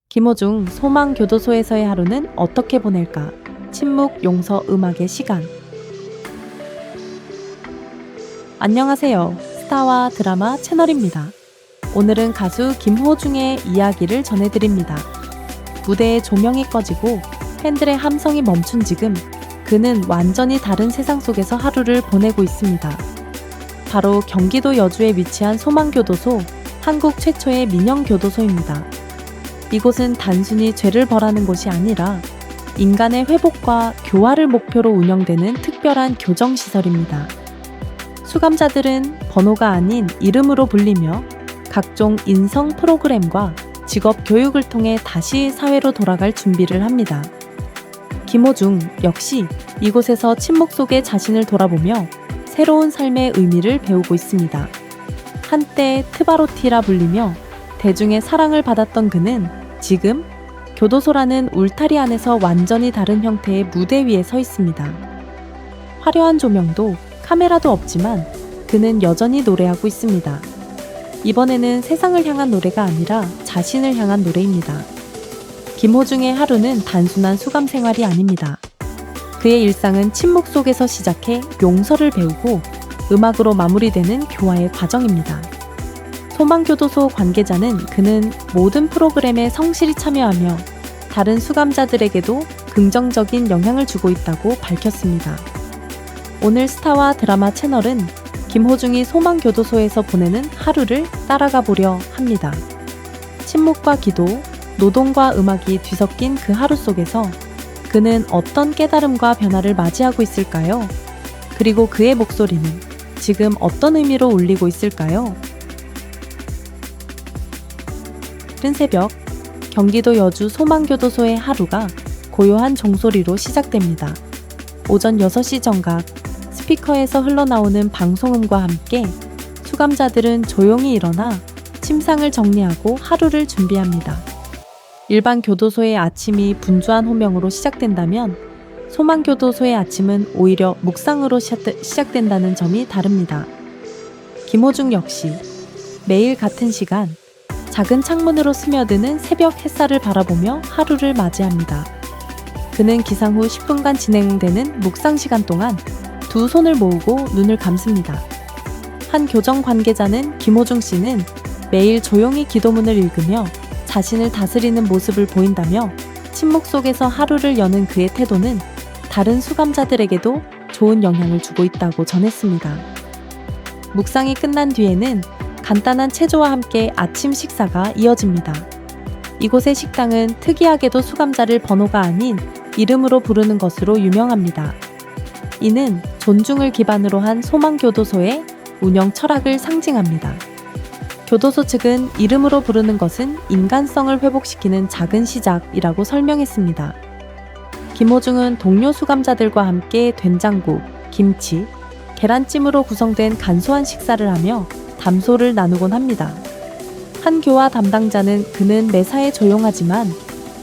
김호중 소망교도소에서의 하루는 어떻게 보낼까? 침묵, 용서, 음악의 시간. 안녕하세요. 스타와 드라마 채널입니다. 오늘은 가수 김호중의 이야기를 전해드립니다. 무대에 조명이 꺼지고 팬들의 함성이 멈춘 지금 그는 완전히 다른 세상 속에서 하루를 보내고 있습니다. 바로 경기도 여주에 위치한 소망교도소, 한국 최초의 민영교도소입니다. 이곳은 단순히 죄를 벌하는 곳이 아니라 인간의 회복과 교화를 목표로 운영되는 특별한 교정시설입니다. 수감자들은 번호가 아닌 이름으로 불리며 각종 인성 프로그램과 직업 교육을 통해 다시 사회로 돌아갈 준비를 합니다. 김호중 역시 이곳에서 침묵 속에 자신을 돌아보며 새로운 삶의 의미를 배우고 있습니다. 한때 트바로티라 불리며 대중의 사랑을 받았던 그는 지금 교도소라는 울타리 안에서 완전히 다른 형태의 무대 위에 서 있습니다. 화려한 조명도 카메라도 없지만 그는 여전히 노래하고 있습니다. 이번에는 세상을 향한 노래가 아니라 자신을 향한 노래입니다. 김호중의 하루는 단순한 수감 생활이 아닙니다. 그의 일상은 침묵 속에서 시작해 용서를 배우고 음악으로 마무리되는 교화의 과정입니다. 소망교도소 관계자는 그는 모든 프로그램에 성실히 참여하며 다른 수감자들에게도 긍정적인 영향을 주고 있다고 밝혔습니다. 오늘 스타와 드라마 채널은 김호중이 소망교도소에서 보내는 하루를 따라가 보려 합니다. 침묵과 기도, 노동과 음악이 뒤섞인 그 하루 속에서 그는 어떤 깨달음과 변화를 맞이하고 있을까요? 그리고 그의 목소리는 지금 어떤 의미로 울리고 있을까요? 이른 새벽, 경기도 여주 소망교도소의 하루가 고요한 종소리로 시작됩니다. 오전 6시 정각, 스피커에서 흘러나오는 방송음과 함께 수감자들은 조용히 일어나 침상을 정리하고 하루를 준비합니다. 일반 교도소의 아침이 분주한 호명으로 시작된다면 소망교도소의 아침은 오히려 묵상으로 시작된다는 점이 다릅니다. 김호중 역시 매일 같은 시간, 작은 창문으로 스며드는 새벽 햇살을 바라보며 하루를 맞이합니다. 그는 기상 후 10분간 진행되는 묵상 시간 동안 두 손을 모으고 눈을 감습니다. 한 교정 관계자는 김호중 씨는 매일 조용히 기도문을 읽으며 자신을 다스리는 모습을 보인다며 침묵 속에서 하루를 여는 그의 태도는 다른 수감자들에게도 좋은 영향을 주고 있다고 전했습니다. 묵상이 끝난 뒤에는 간단한 체조와 함께 아침 식사가 이어집니다. 이곳의 식당은 특이하게도 수감자를 번호가 아닌 이름으로 부르는 것으로 유명합니다. 이는 존중을 기반으로 한 소망교도소의 운영 철학을 상징합니다. 교도소 측은 이름으로 부르는 것은 인간성을 회복시키는 작은 시작이라고 설명했습니다. 김호중은 동료 수감자들과 함께 된장국, 김치, 계란찜으로 구성된 간소한 식사를 하며 담소를 나누곤 합니다. 한 교화 담당자는 그는 매사에 조용하지만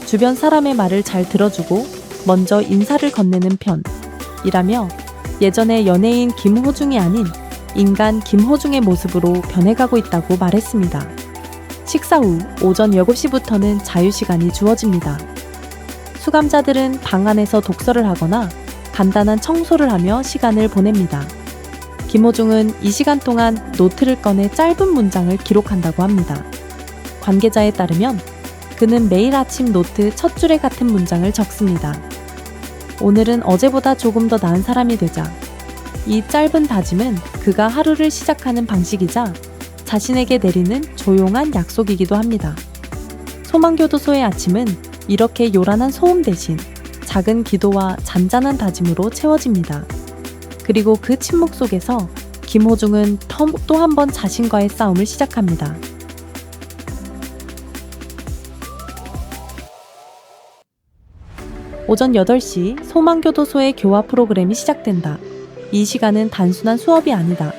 주변 사람의 말을 잘 들어주고 먼저 인사를 건네는 편이라며 예전의 연예인 김호중이 아닌 인간 김호중의 모습으로 변해가고 있다고 말했습니다. 식사 후 오전 7시부터는 자유시간이 주어집니다. 수감자들은 방 안에서 독서를 하거나 간단한 청소를 하며 시간을 보냅니다. 김호중은 이 시간 동안 노트를 꺼내 짧은 문장을 기록한다고 합니다. 관계자에 따르면 그는 매일 아침 노트 첫 줄에 같은 문장을 적습니다. 오늘은 어제보다 조금 더 나은 사람이 되자. 이 짧은 다짐은 그가 하루를 시작하는 방식이자 자신에게 내리는 조용한 약속이기도 합니다. 소망교도소의 아침은 이렇게 요란한 소음 대신 작은 기도와 잔잔한 다짐으로 채워집니다. 그리고 그 침묵 속에서 김호중은 또 한 번 자신과의 싸움을 시작합니다. 오전 8시 소망교도소의 교화 프로그램이 시작된다. 이 시간은 단순한 수업이 아니다.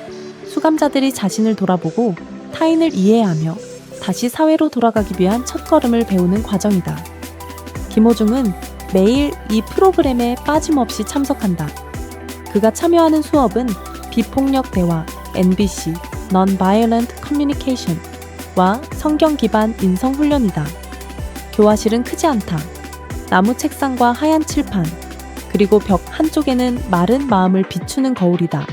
수감자들이 자신을 돌아보고 타인을 이해하며 다시 사회로 돌아가기 위한 첫걸음을 배우는 과정이다. 김호중은 매일 이 프로그램에 빠짐없이 참석한다. 그가 참여하는 수업은 비폭력 대화, NBC, Non-Violent Communication 와 성경 기반 인성 훈련이다. 교화실은 크지 않다. 나무 책상과 하얀 칠판, 그리고 벽 한쪽에는 마른 마음을 비추는 거울이다.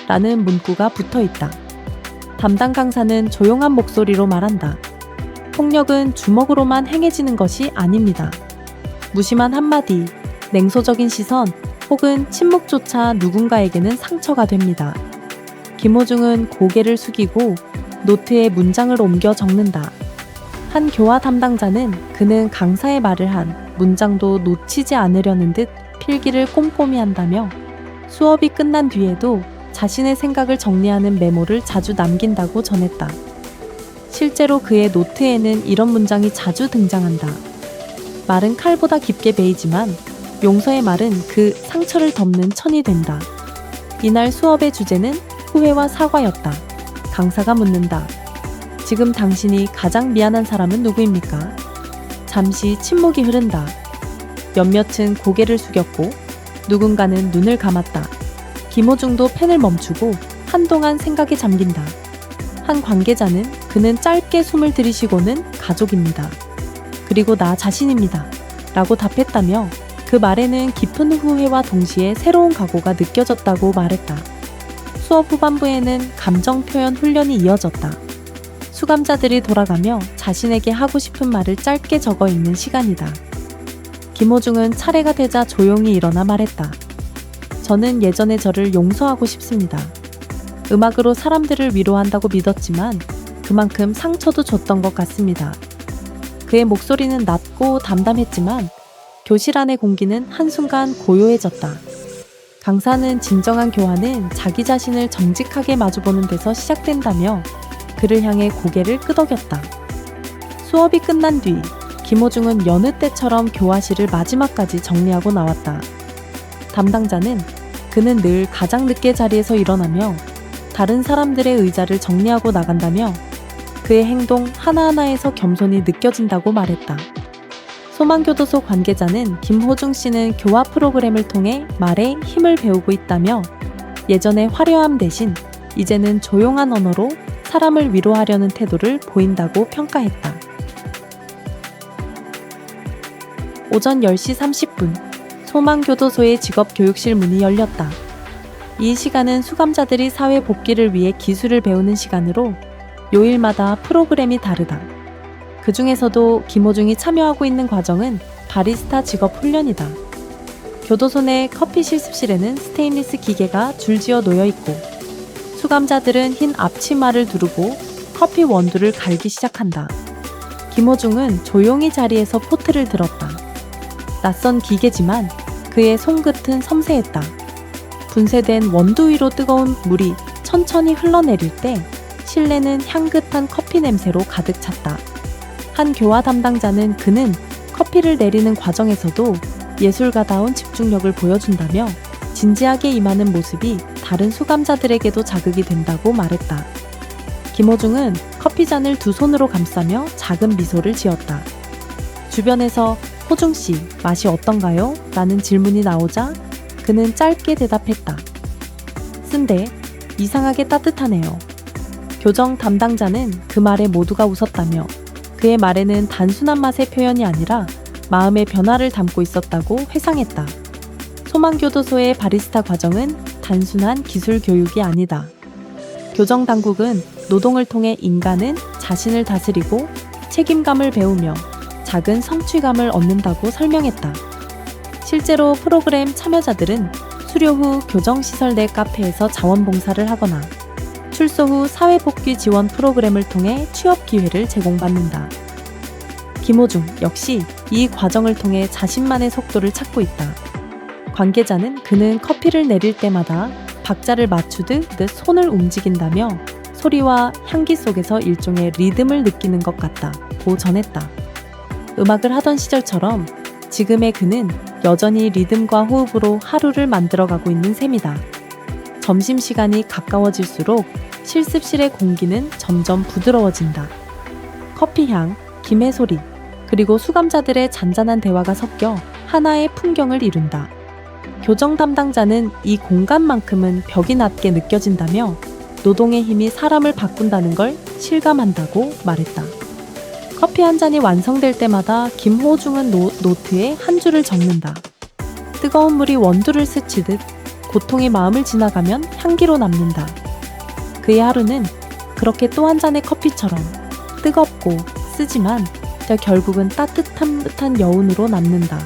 라는 문구가 붙어 있다. 담당 강사는 조용한 목소리로 말한다. 폭력은 주먹으로만 행해지는 것이 아닙니다. 무심한 한마디, 냉소적인 시선, 혹은 침묵조차 누군가에게는 상처가 됩니다. 김호중은 고개를 숙이고 노트에 문장을 옮겨 적는다. 한 교화 담당자는 그는 강사의 말을 한 문장도 놓치지 않으려는 듯 필기를 꼼꼼히 한다며 수업이 끝난 뒤에도 자신의 생각을 정리하는 메모를 자주 남긴다고 전했다. 실제로 그의 노트에는 이런 문장이 자주 등장한다. 말은 칼보다 깊게 베이지만 용서의 말은 그 상처를 덮는 천이 된다. 이날 수업의 주제는 후회와 사과였다. 강사가 묻는다. 지금 당신이 가장 미안한 사람은 누구입니까? 잠시 침묵이 흐른다. 몇몇은 고개를 숙였고 누군가는 눈을 감았다. 김호중도 펜을 멈추고 한동안 생각에 잠긴다. 한 관계자는 그는 짧게 숨을 들이쉬고는 가족입니다. 그리고 나 자신입니다. 라고 답했다며 그 말에는 깊은 후회와 동시에 새로운 각오가 느껴졌다고 말했다. 수업 후반부에는 감정 표현 훈련이 이어졌다. 수감자들이 돌아가며 자신에게 하고 싶은 말을 짧게 적어 읽는 시간이다. 김호중은 차례가 되자 조용히 일어나 말했다. 저는 예전의 저를 용서하고 싶습니다. 음악으로 사람들을 위로한다고 믿었지만 그만큼 상처도 줬던 것 같습니다. 그의 목소리는 낮고 담담했지만 교실 안의 공기는 한순간 고요해졌다. 강사는 진정한 교화는 자기 자신을 정직하게 마주보는 데서 시작된다며 그를 향해 고개를 끄덕였다. 수업이 끝난 뒤 김호중은 여느 때처럼 교화실을 마지막까지 정리하고 나왔다. 담당자는 그는 늘 가장 늦게 자리에서 일어나며 다른 사람들의 의자를 정리하고 나간다며 그의 행동 하나하나에서 겸손이 느껴진다고 말했다. 소망교도소 관계자는 김호중 씨는 교화 프로그램을 통해 말에 힘을 배우고 있다며 예전의 화려함 대신 이제는 조용한 언어로 사람을 위로하려는 태도를 보인다고 평가했다. 오전 10시 30분, 소망교도소의 직업교육실 문이 열렸다. 이 시간은 수감자들이 사회 복귀를 위해 기술을 배우는 시간으로 요일마다 프로그램이 다르다. 그 중에서도 김호중이 참여하고 있는 과정은 바리스타 직업 훈련이다. 교도소 내 커피 실습실에는 스테인리스 기계가 줄지어 놓여 있고 수감자들은 흰 앞치마를 두르고 커피 원두를 갈기 시작한다. 김호중은 조용히 자리에서 포트를 들었다. 낯선 기계지만 그의 손끝은 섬세했다. 분쇄된 원두 위로 뜨거운 물이 천천히 흘러내릴 때 실내는 향긋한 커피 냄새로 가득 찼다. 한 교화 담당자는 그는 커피를 내리는 과정에서도 예술가다운 집중력을 보여준다며 진지하게 임하는 모습이 다른 수감자들에게도 자극이 된다고 말했다. 김호중은 커피잔을 두 손으로 감싸며 작은 미소를 지었다. 주변에서 호중씨, 맛이 어떤가요? 라는 질문이 나오자 그는 짧게 대답했다. 쓴데 이상하게 따뜻하네요. 교정 담당자는 그 말에 모두가 웃었다며 그의 말에는 단순한 맛의 표현이 아니라 마음의 변화를 담고 있었다고 회상했다. 소망교도소의 바리스타 과정은 단순한 기술 교육이 아니다. 교정 당국은 노동을 통해 인간은 자신을 다스리고 책임감을 배우며 작은 성취감을 얻는다고 설명했다. 실제로 프로그램 참여자들은 수료 후 교정시설 내 카페에서 자원봉사를 하거나 출소 후 사회복귀 지원 프로그램을 통해 취업 기회를 제공받는다. 김호중 역시 이 과정을 통해 자신만의 속도를 찾고 있다. 관계자는 그는 커피를 내릴 때마다 박자를 맞추듯 손을 움직인다며 소리와 향기 속에서 일종의 리듬을 느끼는 것 같다고 전했다. 음악을 하던 시절처럼 지금의 그는 여전히 리듬과 호흡으로 하루를 만들어가고 있는 셈이다. 점심시간이 가까워질수록 실습실의 공기는 점점 부드러워진다. 커피향, 김의 소리, 그리고 수감자들의 잔잔한 대화가 섞여 하나의 풍경을 이룬다. 교정 담당자는 이 공간만큼은 벽이 낮게 느껴진다며 노동의 힘이 사람을 바꾼다는 걸 실감한다고 말했다. 커피 한 잔이 완성될 때마다 김호중은 노트에 한 줄을 적는다. 뜨거운 물이 원두를 스치듯 고통의 마음을 지나가면 향기로 남는다. 그의 하루는 그렇게 또 한 잔의 커피처럼 뜨겁고 쓰지만 결국은 따뜻한 여운으로 남는다.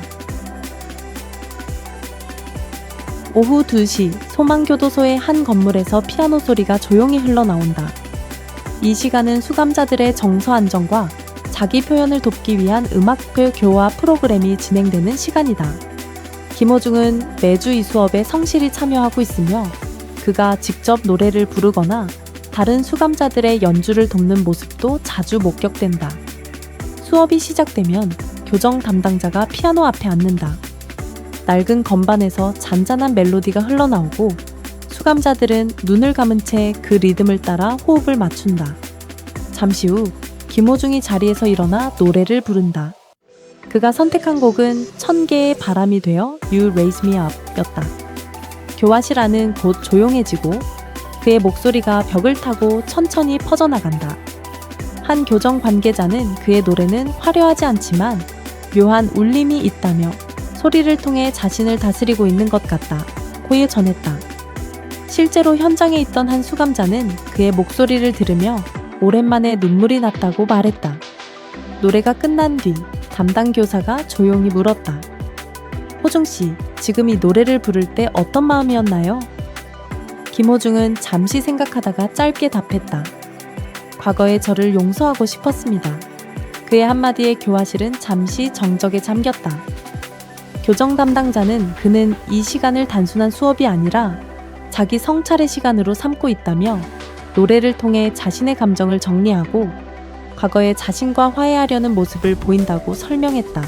오후 2시 소망교도소의 한 건물에서 피아노 소리가 조용히 흘러나온다. 이 시간은 수감자들의 정서 안정과 자기 표현을 돕기 위한 음악표 교화 프로그램이 진행되는 시간이다. 김호중은 매주 이 수업에 성실히 참여하고 있으며 그가 직접 노래를 부르거나 다른 수감자들의 연주를 돕는 모습도 자주 목격된다. 수업이 시작되면 교정 담당자가 피아노 앞에 앉는다. 낡은 건반에서 잔잔한 멜로디가 흘러나오고 수감자들은 눈을 감은 채 그 리듬을 따라 호흡을 맞춘다. 잠시 후 김호중이 자리에서 일어나 노래를 부른다. 그가 선택한 곡은 1000개의 바람이 되어 You Raise Me Up 였다. 교화실 안은 곧 조용해지고 그의 목소리가 벽을 타고 천천히 퍼져나간다. 한 교정 관계자는 그의 노래는 화려하지 않지만 묘한 울림이 있다며 소리를 통해 자신을 다스리고 있는 것 같다 고 전했다. 실제로 현장에 있던 한 수감자는 그의 목소리를 들으며 오랜만에 눈물이 났다고 말했다. 노래가 끝난 뒤 담당 교사가 조용히 물었다. 호중씨, 지금 이 노래를 부를 때 어떤 마음이었나요? 김호중은 잠시 생각하다가 짧게 답했다. 과거의 저를 용서하고 싶었습니다. 그의 한마디에 교화실은 잠시 정적에 잠겼다. 교정 담당자는 그는 이 시간을 단순한 수업이 아니라 자기 성찰의 시간으로 삼고 있다며 노래를 통해 자신의 감정을 정리하고 과거의 자신과 화해하려는 모습을 보인다고 설명했다.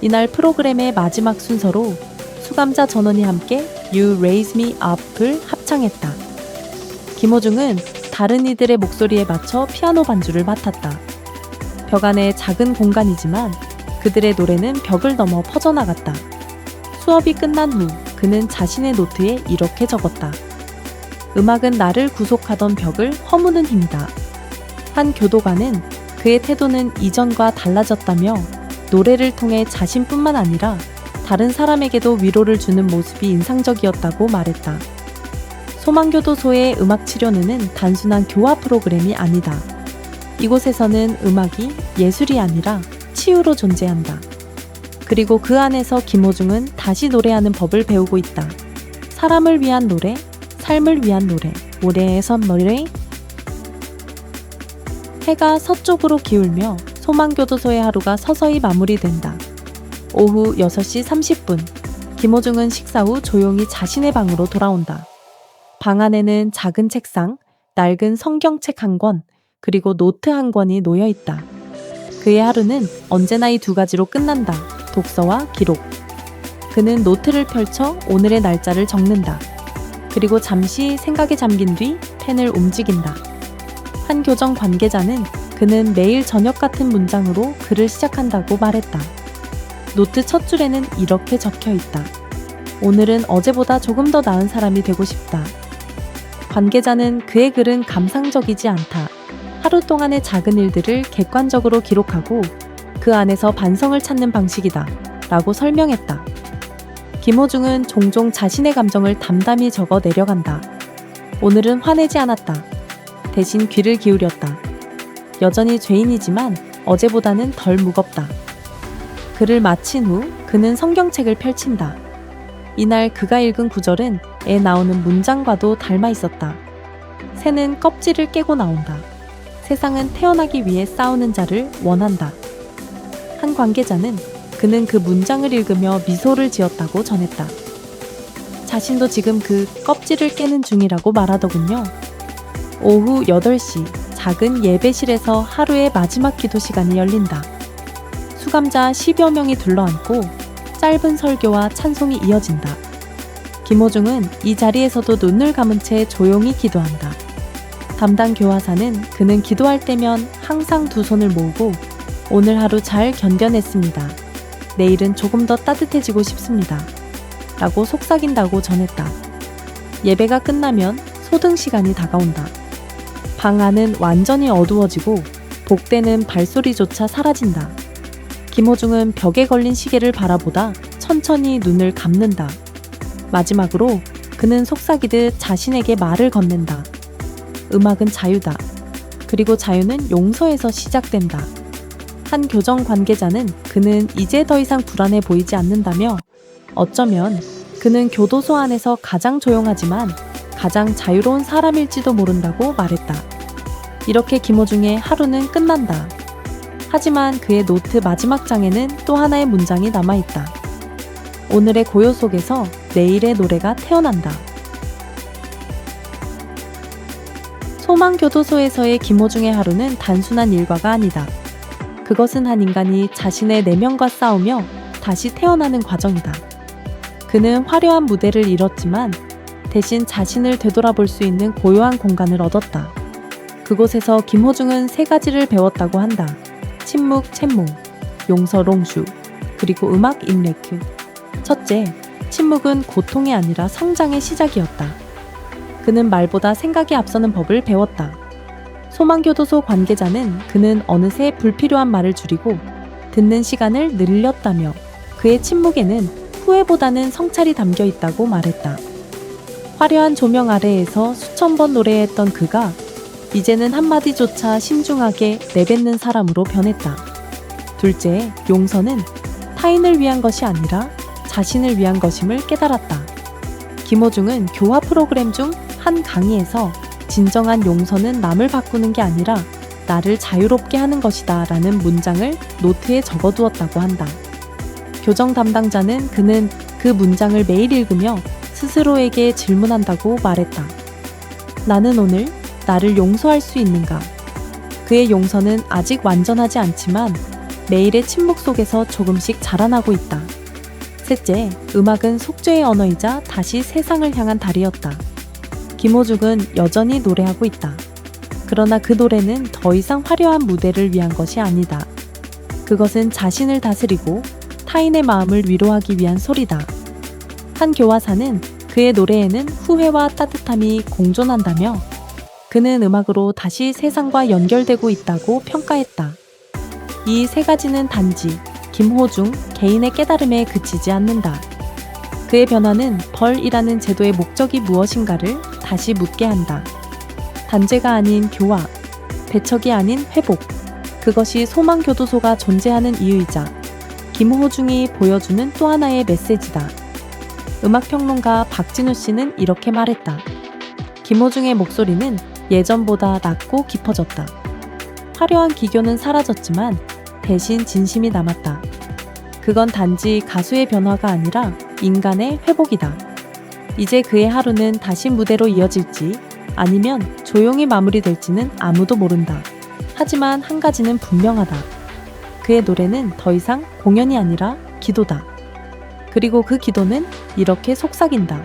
이날 프로그램의 마지막 순서로 수감자 전원이 함께 You Raise Me Up을 합창했다. 김호중은 다른 이들의 목소리에 맞춰 피아노 반주를 맡았다. 벽 안의 작은 공간이지만 그들의 노래는 벽을 넘어 퍼져나갔다. 수업이 끝난 후 그는 자신의 노트에 이렇게 적었다. 음악은 나를 구속하던 벽을 허무는 힘이다. 한 교도관은 그의 태도는 이전과 달라졌다며 노래를 통해 자신뿐만 아니라 다른 사람에게도 위로를 주는 모습이 인상적이었다고 말했다. 소망교도소의 음악치료는 단순한 교화 프로그램이 아니다. 이곳에서는 음악이 예술이 아니라 치유로 존재한다. 그리고 그 안에서 김호중은 다시 노래하는 법을 배우고 있다. 사람을 위한 노래, 삶을 위한 노래, 모래에서 노래. 해가 서쪽으로 기울며 소망교도소의 하루가 서서히 마무리된다. 오후 6시 30분, 김호중은 식사 후 조용히 자신의 방으로 돌아온다. 방 안에는 작은 책상, 낡은 성경책 한 권, 그리고 노트 한 권이 놓여 있다. 그의 하루는 언제나 이 두 가지로 끝난다. 독서와 기록. 그는 노트를 펼쳐 오늘의 날짜를 적는다. 그리고 잠시 생각에 잠긴 뒤 펜을 움직인다. 한 교정 관계자는 그는 매일 저녁 같은 문장으로 글을 시작한다고 말했다. 노트 첫 줄에는 이렇게 적혀 있다. 오늘은 어제보다 조금 더 나은 사람이 되고 싶다. 관계자는 그의 글은 감상적이지 않다. 하루 동안의 작은 일들을 객관적으로 기록하고 그 안에서 반성을 찾는 방식이다. 라고 설명했다. 김호중은 종종 자신의 감정을 담담히 적어 내려간다. 오늘은 화내지 않았다. 대신 귀를 기울였다. 여전히 죄인이지만 어제보다는 덜 무겁다. 글을 마친 후 그는 성경책을 펼친다. 이날 그가 읽은 구절은 에 나오는 문장과도 닮아 있었다. 새는 껍질을 깨고 나온다. 세상은 태어나기 위해 싸우는 자를 원한다. 한 관계자는 그는 그 문장을 읽으며 미소를 지었다고 전했다. 자신도 지금 그 껍질을 깨는 중이라고 말하더군요. 오후 8시 작은 예배실에서 하루의 마지막 기도 시간이 열린다. 수감자 10여 명이 둘러앉고 짧은 설교와 찬송이 이어진다. 김호중은 이 자리에서도 눈을 감은 채 조용히 기도한다. 담당 교화사는 그는 기도할 때면 항상 두 손을 모으고 오늘 하루 잘 견뎌냈습니다. 내일은 조금 더 따뜻해지고 싶습니다. 라고 속삭인다고 전했다. 예배가 끝나면 소등 시간이 다가온다. 방 안은 완전히 어두워지고 복대는 발소리조차 사라진다. 김호중은 벽에 걸린 시계를 바라보다 천천히 눈을 감는다. 마지막으로 그는 속삭이듯 자신에게 말을 건넨다. 음악은 자유다. 그리고 자유는 용서에서 시작된다. 한 교정 관계자는 그는 이제 더 이상 불안해 보이지 않는다며 어쩌면 그는 교도소 안에서 가장 조용하지만 가장 자유로운 사람일지도 모른다고 말했다. 이렇게 김호중의 하루는 끝난다. 하지만 그의 노트 마지막 장에는 또 하나의 문장이 남아있다. 오늘의 고요 속에서 내일의 노래가 태어난다. 소망교도소에서의 김호중의 하루는 단순한 일과가 아니다. 그것은 한 인간이 자신의 내면과 싸우며 다시 태어나는 과정이다. 그는 화려한 무대를 잃었지만 대신 자신을 되돌아볼 수 있는 고요한 공간을 얻었다. 그곳에서 김호중은 3가지를 배웠다고 한다. 침묵 챗몽, 용서 롱슈, 그리고 음악 인레크. 첫째, 침묵은 고통이 아니라 성장의 시작이었다. 그는 말보다 생각이 앞서는 법을 배웠다. 소망교도소 관계자는 그는 어느새 불필요한 말을 줄이고 듣는 시간을 늘렸다며 그의 침묵에는 후회보다는 성찰이 담겨 있다고 말했다. 화려한 조명 아래에서 수천 번 노래했던 그가 이제는 한마디조차 신중하게 내뱉는 사람으로 변했다. 둘째, 용서는 타인을 위한 것이 아니라 자신을 위한 것임을 깨달았다. 김호중은 교화 프로그램 중 한 강의에서 진정한 용서는 남을 바꾸는 게 아니라 나를 자유롭게 하는 것이다 라는 문장을 노트에 적어두었다고 한다. 교정 담당자는 그는 그 문장을 매일 읽으며 스스로에게 질문한다고 말했다. 나는 오늘 나를 용서할 수 있는가? 그의 용서는 아직 완전하지 않지만 매일의 침묵 속에서 조금씩 자라나고 있다. 셋째, 음악은 속죄의 언어이자 다시 세상을 향한 다리였다. 김호중은 여전히 노래하고 있다. 그러나 그 노래는 더 이상 화려한 무대를 위한 것이 아니다. 그것은 자신을 다스리고 타인의 마음을 위로하기 위한 소리다. 한 교화사는 그의 노래에는 후회와 따뜻함이 공존한다며 그는 음악으로 다시 세상과 연결되고 있다고 평가했다. 이 3가지는 단지 김호중 개인의 깨달음에 그치지 않는다. 그의 변화는 벌이라는 제도의 목적이 무엇인가를 다시 묻게 한다. 단죄가 아닌 교화, 배척이 아닌 회복. 그것이 소망교도소가 존재하는 이유이자 김호중이 보여주는 또 하나의 메시지다. 음악평론가 박진우 씨는 이렇게 말했다. 김호중의 목소리는 예전보다 낮고 깊어졌다. 화려한 기교는 사라졌지만 대신 진심이 남았다. 그건 단지 가수의 변화가 아니라 인간의 회복이다. 이제 그의 하루는 다시 무대로 이어질지 아니면 조용히 마무리될지는 아무도 모른다. 하지만 한 가지는 분명하다. 그의 노래는 더 이상 공연이 아니라 기도다. 그리고 그 기도는 이렇게 속삭인다.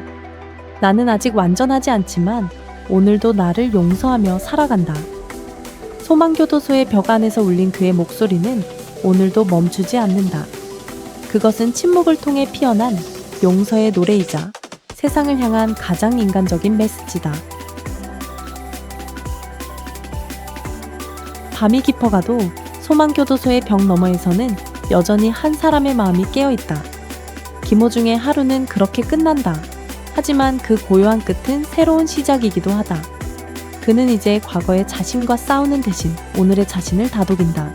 나는 아직 완전하지 않지만 오늘도 나를 용서하며 살아간다. 소망교도소의 벽 안에서 울린 그의 목소리는 오늘도 멈추지 않는다. 그것은 침묵을 통해 피어난 용서의 노래이자 세상을 향한 가장 인간적인 메시지다. 밤이 깊어가도 소망교도소의 벽 너머에서는 여전히 한 사람의 마음이 깨어있다. 김호중의 하루는 그렇게 끝난다. 하지만 그 고요한 끝은 새로운 시작이기도 하다. 그는 이제 과거의 자신과 싸우는 대신 오늘의 자신을 다독인다.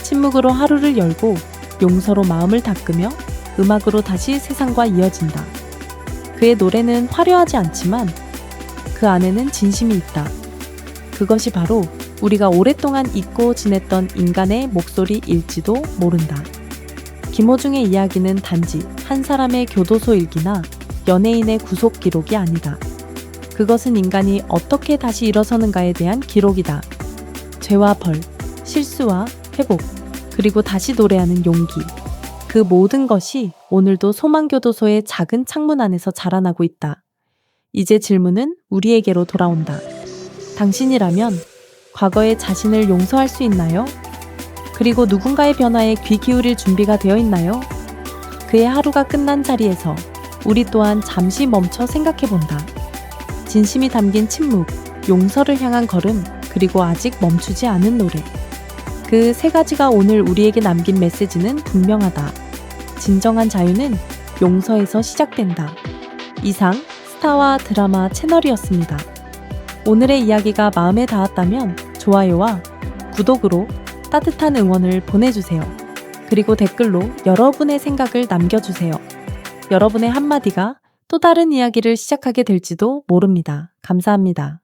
침묵으로 하루를 열고 용서로 마음을 닦으며 음악으로 다시 세상과 이어진다. 그의 노래는 화려하지 않지만 그 안에는 진심이 있다. 그것이 바로 우리가 오랫동안 잊고 지냈던 인간의 목소리일지도 모른다. 김호중의 이야기는 단지 한 사람의 교도소 일기나 연예인의 구속 기록이 아니다. 그것은 인간이 어떻게 다시 일어서는가에 대한 기록이다. 죄와 벌, 실수와 회복, 그리고 다시 노래하는 용기. 그 모든 것이 오늘도 소망교도소의 작은 창문 안에서 자라나고 있다. 이제 질문은 우리에게로 돌아온다. 당신이라면 과거의 자신을 용서할 수 있나요? 그리고 누군가의 변화에 귀 기울일 준비가 되어 있나요? 그의 하루가 끝난 자리에서 우리 또한 잠시 멈춰 생각해 본다. 진심이 담긴 침묵, 용서를 향한 걸음, 그리고 아직 멈추지 않은 노래. 그 세 가지가 오늘 우리에게 남긴 메시지는 분명하다. 진정한 자유는 용서에서 시작된다. 이상 스타와 드라마 채널이었습니다. 오늘의 이야기가 마음에 닿았다면 좋아요와 구독으로 따뜻한 응원을 보내주세요. 그리고 댓글로 여러분의 생각을 남겨주세요. 여러분의 한마디가 또 다른 이야기를 시작하게 될지도 모릅니다. 감사합니다.